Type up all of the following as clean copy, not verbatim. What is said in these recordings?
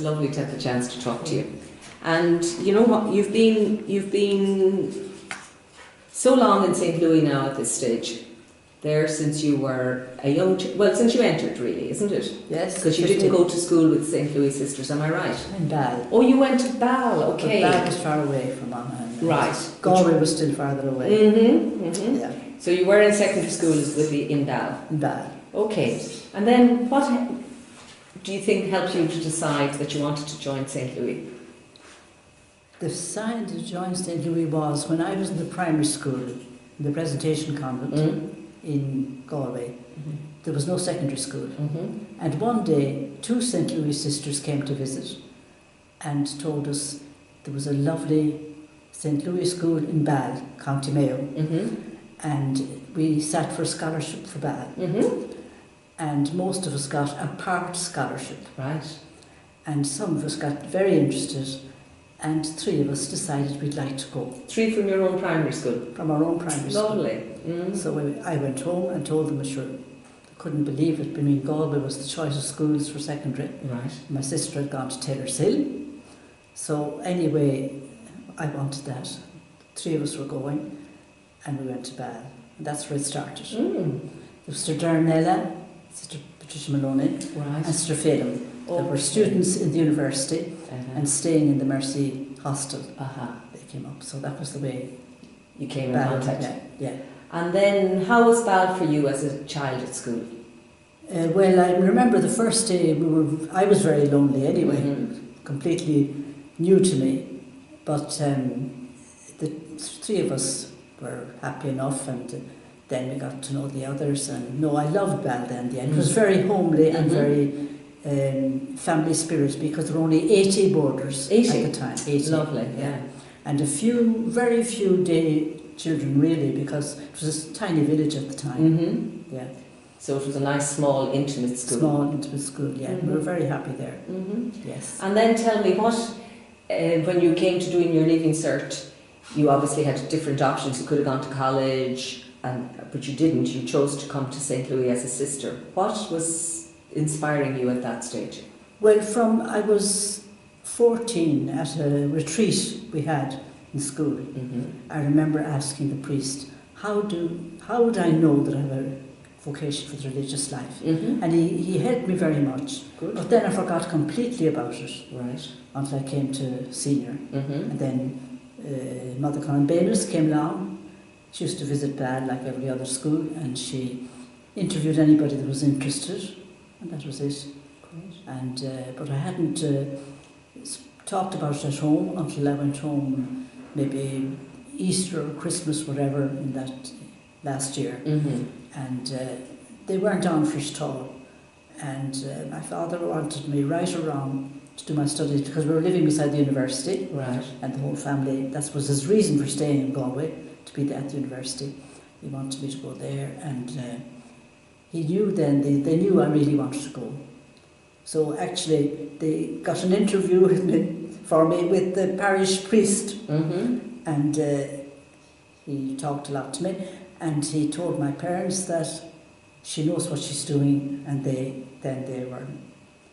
lovely to have the chance to talk to you. And you know what? You've been so long in St. Louis now at this stage. There since you were a young, since you entered, really, isn't it? Yes. Because you didn't go to school with St. Louis sisters, am I right? In Bal. Oh, you went to Bal, okay. But Bal was far away from Monaghan. Right. Galway was still farther away. Yeah. So you were in secondary school in Bal. In Bal. Okay. And then what do you think helped you to decide that you wanted to join St. Louis? The sign to join St. Louis was when I was in the primary school, in the Presentation Convent in Galway. There was no secondary school. And one day, 2 St. Louis sisters came to visit and told us there was a lovely St. Louis school in Bal, County Mayo. And we sat for a scholarship for Bal. And most of us got a part scholarship. Right. And some of us got very interested, and 3 of us decided we'd like to go. 3 from your own primary school? From our own primary school. Lovely. So I went home and told them, sure, I couldn't believe it. I mean, Galway was the choice of schools for secondary. Right. My sister had gone to Taylor's Hill. So anyway, I wanted that. 3 of us were going, and we went to Bal. And that's where it started. Sister Darnella, Sister Patricia Maloney, and Sister Phelan. There were students in the university and staying in the Mercy Hostel. They came up, so that was the way you came in contact. Yeah. And then, how was Bal for you as a child at school? Well, I remember the first day I was very lonely anyway, completely new to me. But the 3 of us were happy enough, and then we got to know the others. And I loved Bal then. It was very homely and very family spirit, because there were only 80 boarders 80? At the time. 80. Lovely, yeah. And very few day children really, because it was a tiny village at the time. Yeah. So it was a nice, small, intimate school. Small, intimate school, yeah. We were very happy there. Yes. And then tell me, what, when you came to doing your Leaving Cert, you obviously had different options. You could have gone to college, but you didn't. You chose to come to St. Louis as a sister. What was inspiring you at that stage? Well, I was 14 at a retreat we had in school. I remember asking the priest, how would I know that I have a vocation for the religious life? And he helped me very much. Good. But then I forgot completely about it. Right. Until I came to senior. And then Mother Colin Bayless came along. She used to visit Bal like every other school, and she interviewed anybody that was interested, and that was it. Great. And but I hadn't talked about it at home until I went home, maybe Easter or Christmas, whatever, in that last year. And they weren't on for it at all. And my father wanted me, right or wrong, to do my studies, because we were living beside the university. Right. And the whole family, that was his reason for staying in Galway, to be at the university. He wanted me to go there, and he knew then, they knew I really wanted to go. So actually, they got an interview for me with the parish priest, and he talked a lot to me, and he told my parents that she knows what she's doing, and they were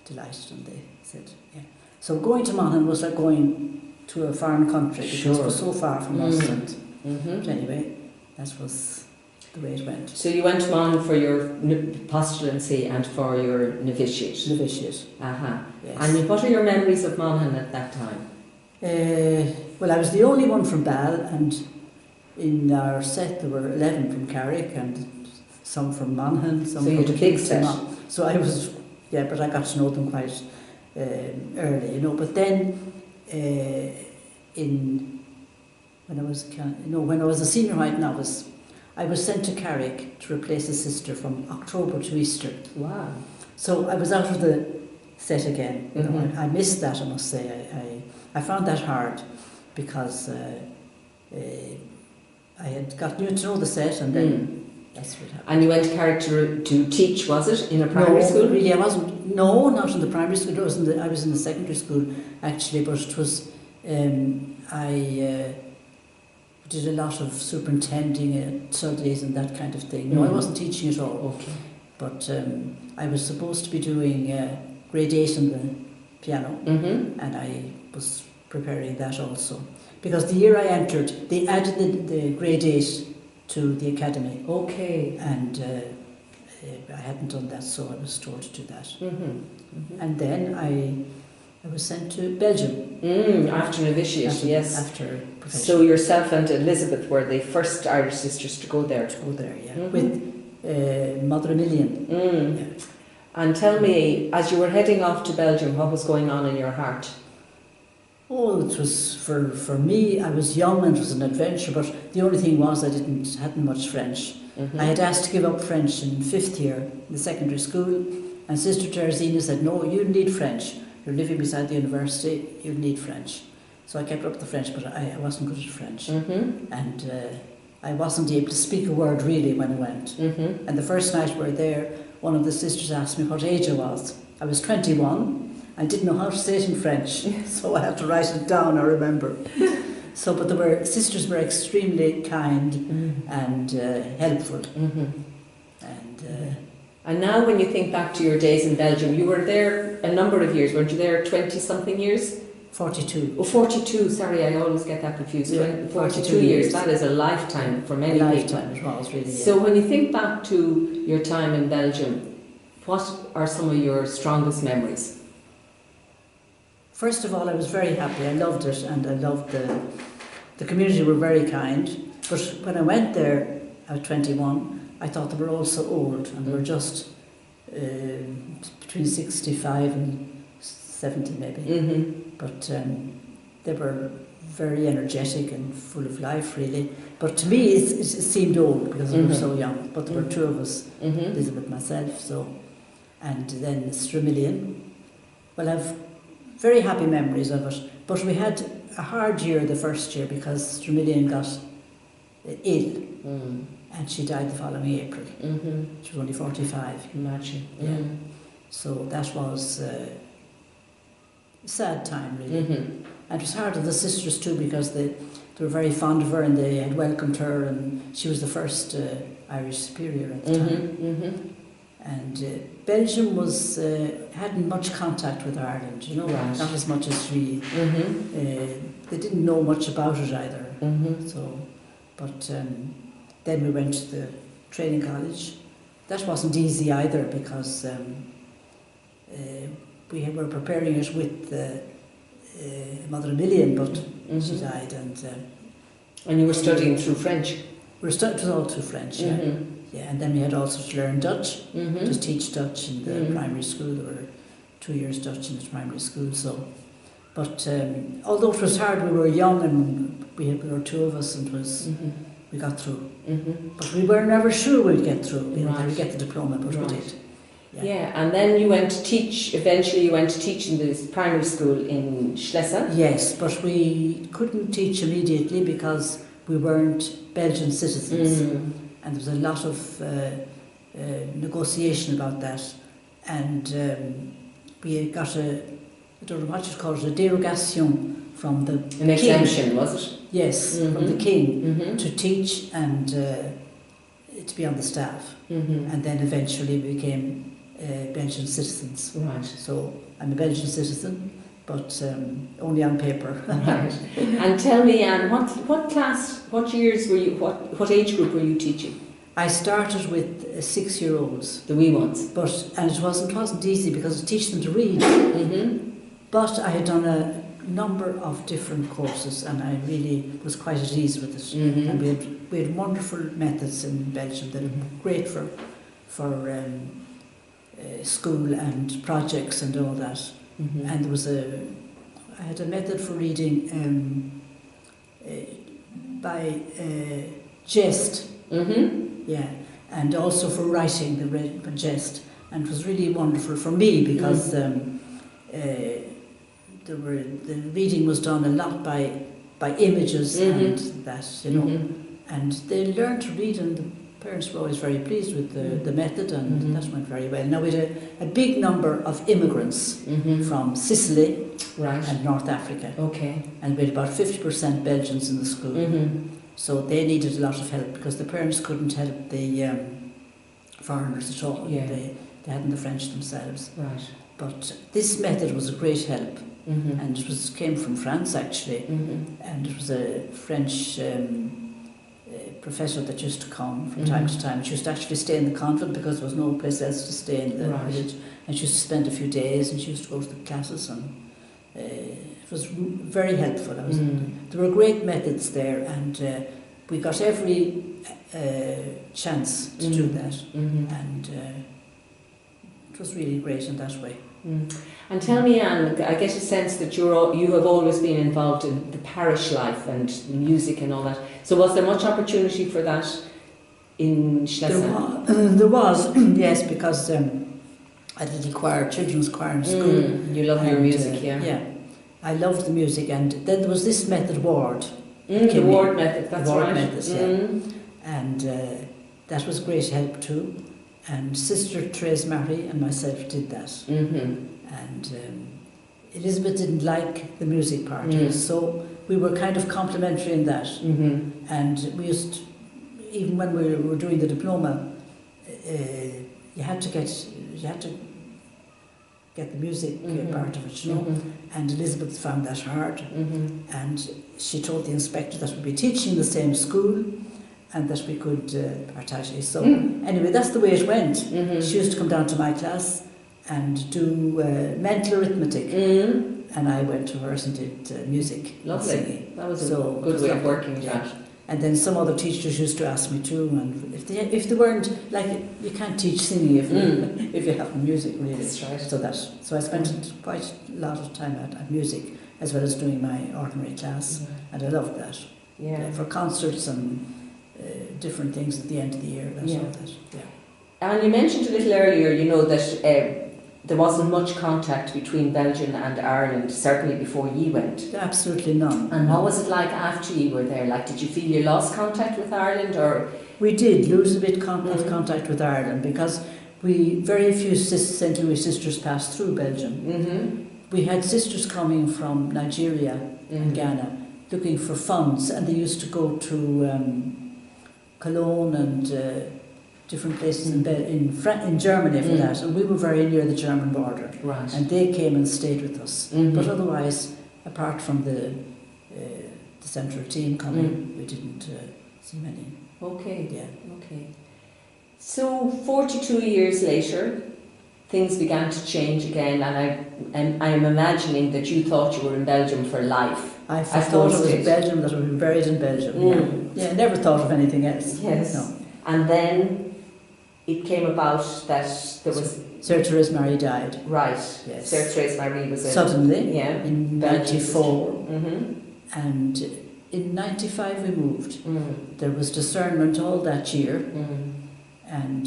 delighted, and they said, yeah. So going to Monaghan was like going to a foreign country, because it was so far from us. But anyway, that was the way it went. So you went to Monaghan for your postulancy and for your novitiate? Novitiate. Yes. And what are your memories of Monaghan at that time? Well, I was the only one from Bal, and in our set there were 11 from Carrick and some from Monaghan. Some so you had a big set? So I was, yeah, but I got to know them quite early, you know. But then when I was a senior white novice, I was sent to Carrick to replace a sister from October to Easter. Wow. So I was out of the set again. You know, I missed that, I must say. I found that hard, because I had got new to know the set, and then that's what happened. And you went to Carrick to teach, was it, in a primary school? No, really, I wasn't. No, not in the primary school. I was in the secondary school, actually, but it was, I did a lot of superintending at studies and that kind of thing. No, I wasn't teaching at all. Okay. But I was supposed to be doing grade 8 in the piano, and I was preparing that also. Because the year I entered, they added the grade 8 to the academy. Okay. And I hadn't done that, so I was told to do that. And then I was sent to Belgium. After novitiate, yes. After profession. So yourself and Elizabeth were the first Irish sisters to go there? To go there, yeah. With Mother Emilian. Yeah. And tell me, as you were heading off to Belgium, what was going on in your heart? Oh, it was, for me, I was young and it was an adventure, but the only thing was I hadn't much French. I had asked to give up French in 5th year in the secondary school, and Sister Teresina said, no, you need French. You're living beside the university, you need French. So I kept up the French, but I wasn't good at French. And I wasn't able to speak a word really when I went. And the first night we were there, one of the sisters asked me what age I was. I was 21. I didn't know how to say it in French, so I had to write it down, I remember. So, but sisters were extremely kind and helpful. And now when you think back to your days in Belgium, you were there a number of years, weren't you there 20-something years? 42. Oh, 42, sorry, I always get that confused. Yeah, 42 years, that is a lifetime for many people. Lifetime it was, really, yeah. So when you think back to your time in Belgium, what are some of your strongest memories? First of all, I was very happy. I loved it, and I loved the community were very kind. But when I went there at 21, I thought they were all so old, and they were just between 65 and 70 maybe. But they were very energetic and full of life, really. But to me, it seemed old because they were so young. But there were two of us, Elizabeth and myself, and then Sister Emilian. Well, I've very happy memories of it. But we had a hard year the first year because Sister Emilian got ill. And she died the following April. She was only 45. Imagine. Yeah. So that was a sad time, really. And it was hard on the sisters too because they were very fond of her and they had welcomed her, and she was the first Irish superior at the time. And Belgium hadn't much contact with Ireland, you know, not as much as Juilly. They didn't know much about it either. Then we went to the training college. That wasn't easy either because we were preparing it with Mother Emilian, but she died. And you were studying through French? It was all through French, yeah. Yeah, and then we had also to learn Dutch, to teach Dutch in the primary school. There were 2 years Dutch in the primary school. But although it was hard, we were young and we were two of us, and we got through. But we were never sure we'd get through. We'd get the diploma, but we did. Yeah, and then you went to teach. Eventually, you went to teach in this primary school in Sclessin. Yes, but we couldn't teach immediately because we weren't Belgian citizens. And there was a lot of negotiation about that, and we got I don't know what you call it, a derogation from the An exemption, was it? Yes, from the king to teach and to be on the staff. And then eventually we became Belgian citizens. Right. So I'm a Belgian citizen, but only on paper. Right. And tell me, Anne, what class, what years were you, what age group were you teaching? I started with 6-year-olds. The wee ones. And it wasn't easy because I teach them to read. But I had done a number of different courses and I really was quite at ease with it. And we had wonderful methods in Belgium that were great for school and projects and all that. And there was I had a method for reading by gest. Yeah, and also for writing the gest, and it was really wonderful for me because the reading was done a lot by images and that, you know, and they learned to read, and the parents were always very pleased with the method, and that went very well. Now we had a big number of immigrants from Sicily and North Africa, and we had about 50% Belgians in the school. So they needed a lot of help because the parents couldn't help the foreigners at all. They hadn't the French themselves. Right. But this method was a great help, and it came from France actually, and it was a French professor that used to come from time to time. She used to actually stay in the convent because there was no place else to stay in the village, and she used to spend a few days, and she used to go to the classes, and it was very helpful. There were great methods there, and we got every chance to do that, and it was really great in that way. And tell me, Anne, I get a sense that you have always been involved in the parish life and music and all that. So was there much opportunity for that in Sclessin? There was, yes, because I did a choir, children's choir in school. You love your music, Yeah, I loved the music, and then there was this method, ward. The ward method, that's ward right. Methods, and that was great help too. And Sister Therese Mary and myself did that. And Elizabeth didn't like the music part, so we were kind of complementary in that. And we used, even when we were doing the diploma, you had to get the music part of it, you know. And Elizabeth found that hard, and she told the inspector that we'd be teaching the same school, and that we could partage. So anyway, that's the way it went. She used to come down to my class and do mental arithmetic, and I went to hers and did music. Lovely. Singing. That was a good way of working with that. And then some other teachers used to ask me too, and if they weren't, like, you can't teach singing if you have music, really. That's right. So I spent quite a lot of time at music, as well as doing my ordinary class, and I loved that. Yeah. For concerts and different things at the end of the year. And you mentioned a little earlier, you know, that there wasn't much contact between Belgium and Ireland, certainly before you went. Absolutely none. And what was it like after you were there? Like, did you feel you lost contact with Ireland, or? We did lose a bit of contact with Ireland, because very few St. Louis sisters passed through Belgium. We had sisters coming from Nigeria and Ghana looking for funds, and they used to go to Cologne and different places in Germany for that, and we were very near the German border, and they came and stayed with us. But otherwise, apart from the central team coming, we didn't see many. Okay. Yeah. Okay. So 42 years later, things began to change again, and I'm imagining that you thought you were in Belgium for life. I thought it was in Belgium, that I would be buried in Belgium. Yeah, never thought of anything else. Yes. No. And then it came about that there was... Sir Therese Mary died. Right. Yes. Sir Therese Mary was... Suddenly, in '94. And in '95 we moved. There was discernment all that year, and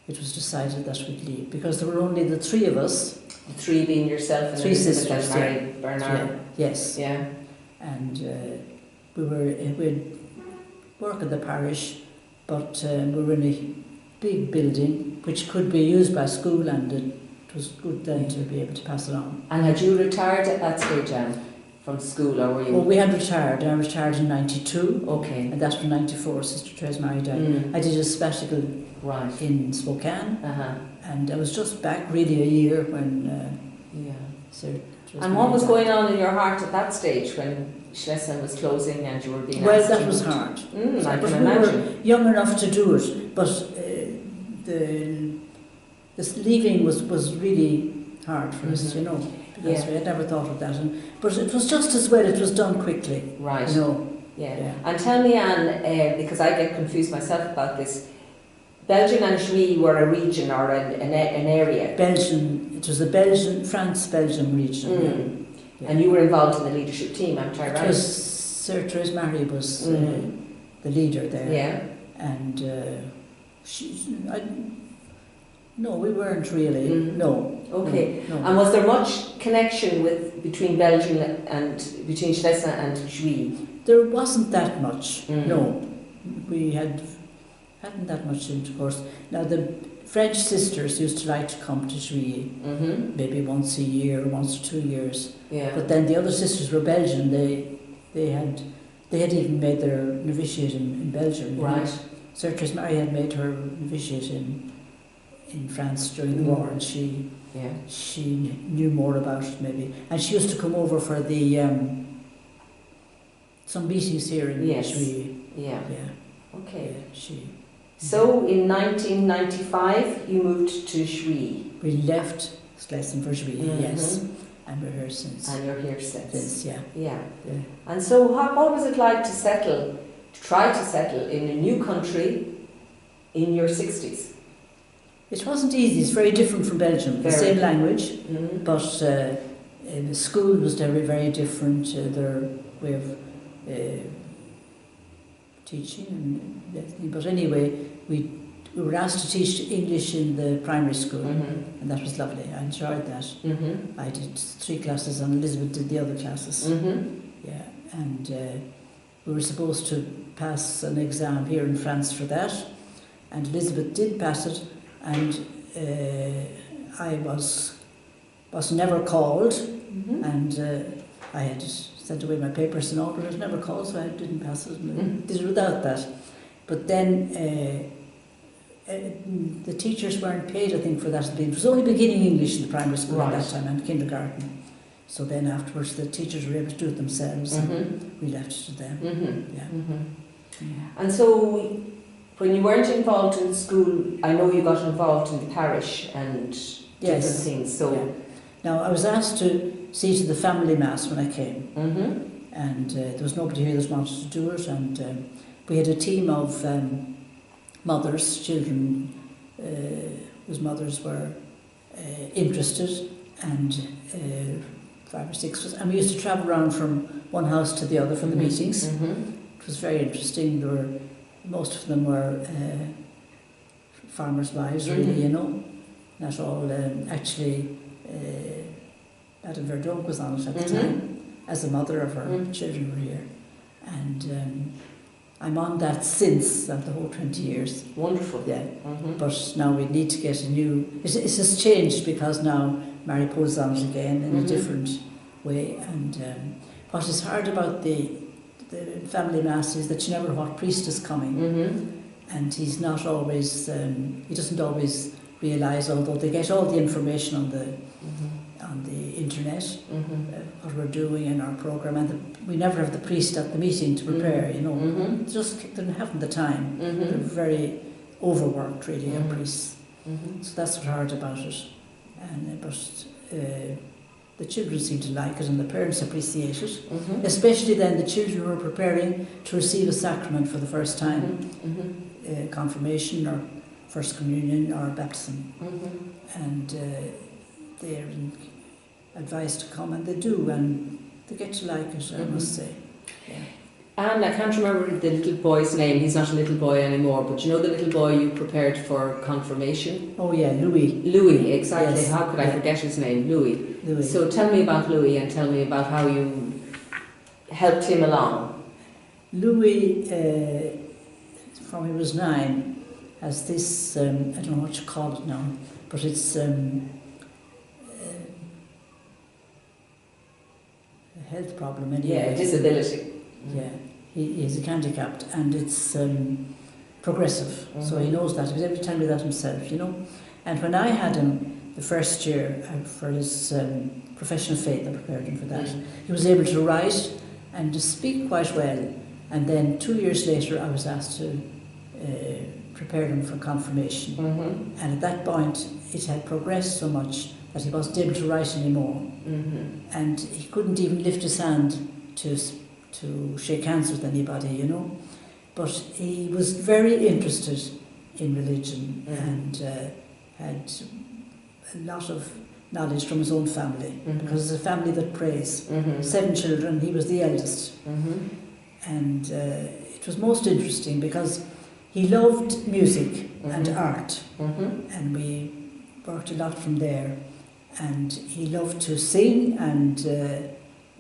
it was decided that we'd leave, because there were only the three of us. The three being yourself and three sisters, and Mary Bernard. Yes. Yeah. And we'd work in the parish, but we were in a big building which could be used by school, and it was good then to be able to pass it on. And had you retired at that stage, Anne, from school, or were you? Well, we had retired. I retired in '92. Okay. And that's from '94. Sister Therese Mary died. I did a sabbatical in Spokane, and I was just back really a year when. And what was going on in your heart at that stage when Sclessin was closing and you were being asked? Well, that was hard. I can imagine. We were young enough to do it, but this leaving was really hard for us, you know, because we had never thought of that. But it was just as well; it was done quickly. Right. You know. Yeah. And tell me, Anne, because I get confused myself about this. Belgium and Juilly were a region or an area. Belgium. It was the France-Belgium region. And you were involved in the leadership team, am I right? It was Sir Therese Mary was the leader there. Yeah. And no, we weren't really. No. Okay. No. And was there much connection between Belgium and between Sclessin and Juilly? There wasn't that much. No, we hadn't that much intercourse. Now the French sisters used to like to come to Juilly, maybe once a year, once or 2 years. Yeah. But then the other sisters were Belgian. They had even made their novitiate in Belgium. Right. Sir Therese Mary had made her novitiate in France during the war, and she Yeah. she knew more about it maybe. And she used to come over for the some meetings here in Juilly. Yeah. Yeah. Okay. Yeah, she. So in 1995 you moved to Juilly. We left Sclessin for Juilly, yes. And we're here since. And you're here since. Yeah. Yeah. Yeah. And so what was it like to try to settle in a new country in your 60s? It wasn't easy. It's very different from Belgium. The same language, but the school was very, very different. Their way of teaching and everything. But anyway, we were asked to teach English in the primary school, and that was lovely. I enjoyed that. I did 3 classes, and Elizabeth did the other classes. Yeah, and we were supposed to pass an exam here in France for that, and Elizabeth did pass it, and I was never called, and I had sent away my papers and all, but I was never called, so I didn't pass it, and did it without that. But then the teachers weren't paid, I think, for that. It was only beginning English in the primary school at that time, and kindergarten. So then afterwards the teachers were able to do it themselves, and we left it to them. And so when you weren't involved in school, I know you got involved in the parish and different things. So now I was asked to see to the family mass when I came, and there was nobody here that wanted to do it, and we had a team of mothers, children whose mothers were interested, and 5 or 6 of us, and we used to travel around from one house to the other for the meetings. It was very interesting. Most of them were farmers' wives, really, you know. Not all, actually, Madame Verdonk was on it at the time, as a mother of her children were here. And I'm on that since the whole 20 years. Wonderful. Yeah. But now we need to get a new... It has changed because now Mary Poe's on it again in a different way. And what is hard about the family mass is that you never know what priest is coming. And he's not always... he doesn't always realise, although they get all the information on the internet, what we're doing in our programme, and we never have the priest at the meeting to prepare, you know. Just they haven't the time. They're very overworked, really, our priests. So that's what's hard about it. And but the children seem to like it, and the parents appreciate it. Especially then the children who are preparing to receive a sacrament for the first time, confirmation or First Communion or baptism, and they're advised to come, and they do, and they get to like it, I must say. Yeah. And I can't remember the little boy's name. He's not a little boy anymore, but you know the little boy you prepared for confirmation? Oh yeah, Louis. Louis, exactly. Yes. How could I forget his name? Louis. So tell me about Louis, and tell me about how you helped him along. Louis, from he was 9, has this, I don't know what you call it now, but it's a health problem anyway. Yeah, disability. Yeah, he's handicapped, and it's progressive, so he knows that. He was able to tell me that himself, you know. And when I had him the first year for his professional faith, I prepared him for that, he was able to write and to speak quite well. And then 2 years later, I was asked to prepare him for confirmation. And at that point, it had progressed so much that he wasn't able to write anymore. And he couldn't even lift his hand to shake hands with anybody, you know. But he was very interested in religion and had a lot of knowledge from his own family, because it's a family that prays. 7 children, he was the eldest. And it was most interesting because he loved music and art, and we worked a lot from there. And he loved to sing and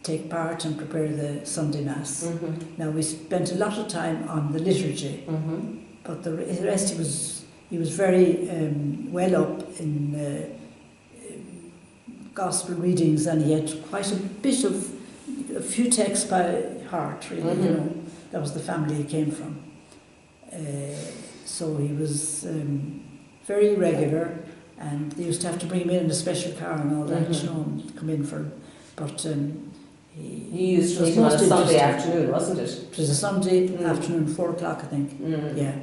take part and prepare the Sunday Mass. Now we spent a lot of time on the liturgy, but the rest he was very well up in gospel readings, and he had quite a few texts by heart, really, you know. That was the family he came from. So he was very regular, and they used to have to bring him in a special car and all that, you know, and come in for. But you used to meet him on a Sunday afternoon, wasn't it? It was a Sunday afternoon, 4 o'clock, I think. Yeah,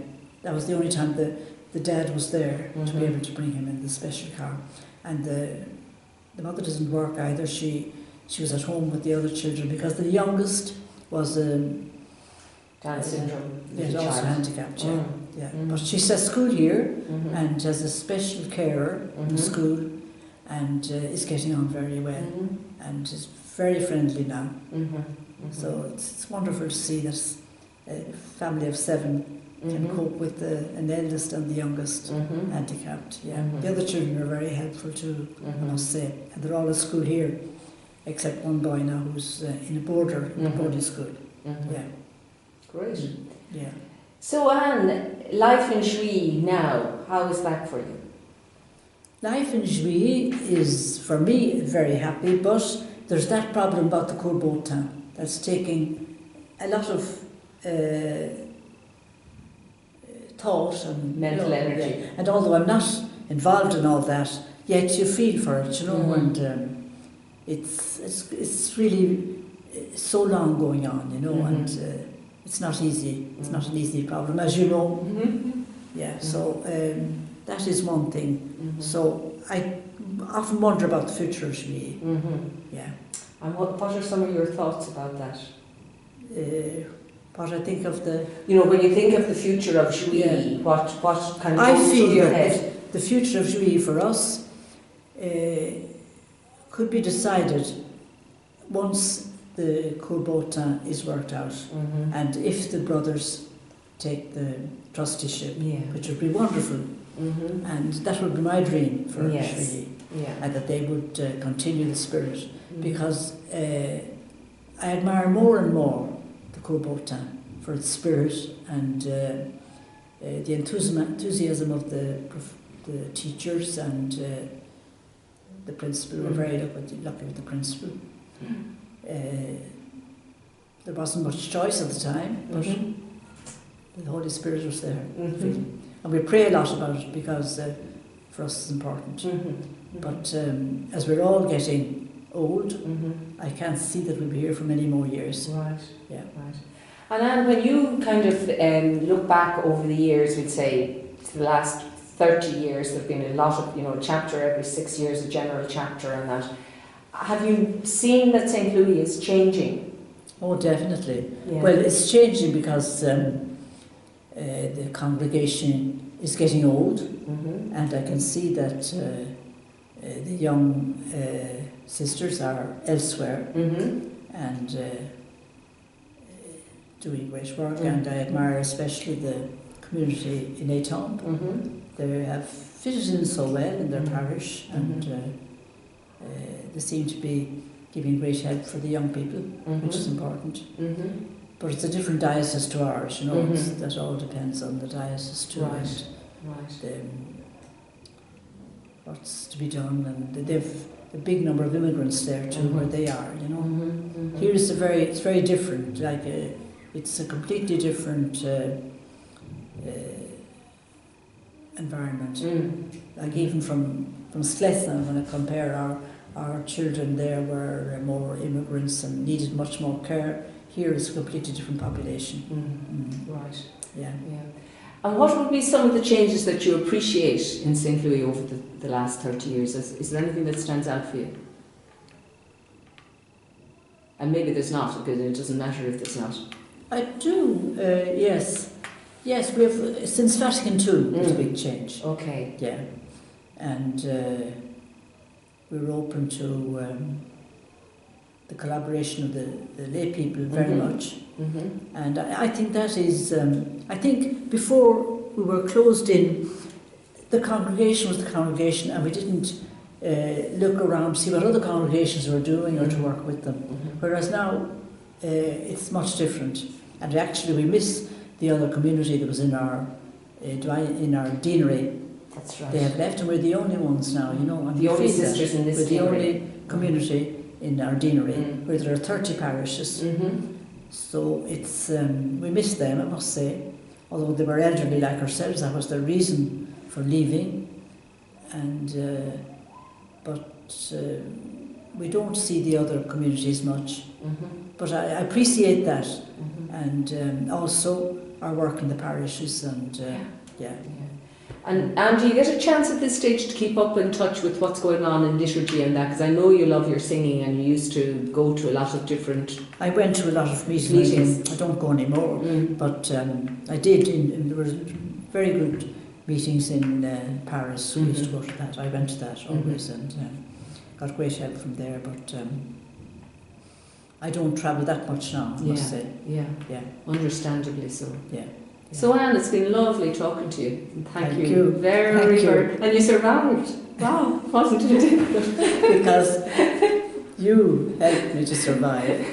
that was the only time the dad was there to be able to bring him in the special car. And the mother doesn't work either. She was at home with the other children because the youngest was Down syndrome. Yeah, also handicapped. Yeah. But she's at school here and has a special carer in school, and is getting on very well and is very friendly now. So it's wonderful to see that a family of 7 can cope with an eldest and the youngest handicapped. Yeah, the other children are very helpful too, I must say, and they're all at school here, except one boy now who's in a boarding school. Yeah, great. Yeah. So Anne, life in Juilly now, how is that for you? Life in Juilly is, for me, very happy, but there's that problem about the Cours Bautain that's taking a lot of thought and mental energy. Yeah. And although I'm not involved in all that, yet you feel for it, you know, and it's really so long going on, you know, and it's not easy. It's not an easy problem, as you know. Yeah. So that is one thing. So I often wonder about the future of Juilly. Yeah. And what are some of your thoughts about that? What I think of the... You know, when you think of the future of Juilly, what kind of goes through your head? The future of Juilly for us could be decided once the Cours Bautain is worked out, and if the brothers take the trusteeship, which would be wonderful, and that would be my dream for Juilly, and that they would continue the spirit, because I admire more and more the Cours Bautain for its spirit and the enthusiasm of the teachers and the principal. We're very lucky with the principal. There wasn't much choice at the time, but the Holy Spirit was there. And we pray a lot about it because for us it's important. But as we're all getting old, I can't see that we'll be here for many more years. Right. Yeah. Right. And Anne, when you kind of look back over the years, we'd say to the last 30 years, there've been a lot of, you know, a chapter every 6 years, a general chapter and that. Have you seen that St. Louis is changing? Oh, definitely. Yeah. Well, it's changing because the congregation is getting old, and I can see that the young sisters are elsewhere and doing great work, and I admire especially the community in Étampes. They have fitted in so well in their parish, and they seem to be giving great help for the young people, which is important. But it's a different diocese to ours, you know, that all depends on the diocese too. Right. And what's to be done, and they've a big number of immigrants there too, where they are, you know. Here it's very different, like it's a completely different environment. Like even from Sclessin, when I compare our children there were more immigrants and needed much more care. Here is a completely different population. Right. Yeah. And what would be some of the changes that you appreciate in St. Louis over the last 30 years? Is there anything that stands out for you? And maybe there's not, because it doesn't matter if there's not. I do, yes. Yes, we have, since Vatican II, there's a big change. Okay. Yeah. And we're open to the collaboration of the lay people very much. And I think that is, I think before we were closed in, the congregation was the congregation, and we didn't look around to see what other congregations were doing or to work with them. Whereas now it's much different, and actually we miss the other community that was in our deanery. That's right. They have left, and we're the only ones now, you know. And the only sisters in this we're deanery. the only community in our deanery where there are 30 parishes. So it's we miss them, I must say. Although they were elderly like ourselves, that was their reason for leaving. and but we don't see the other communities much. But I appreciate that, and also our work in the parishes, and yeah. And do you get a chance at this stage to keep up in touch with what's going on in liturgy and that? Because I know you love your singing and you used to go to a lot of different... I went to a lot of meetings. I don't go anymore, but I did. There were very good meetings in Paris. We used to go to that. I went to that always, and got great help from there. But I don't travel that much now, I must say. Yeah, understandably so. Yeah. So Anne, it's been lovely talking to you. And thank you very much. And you survived. Wow, wasn't it? Because you helped me to survive.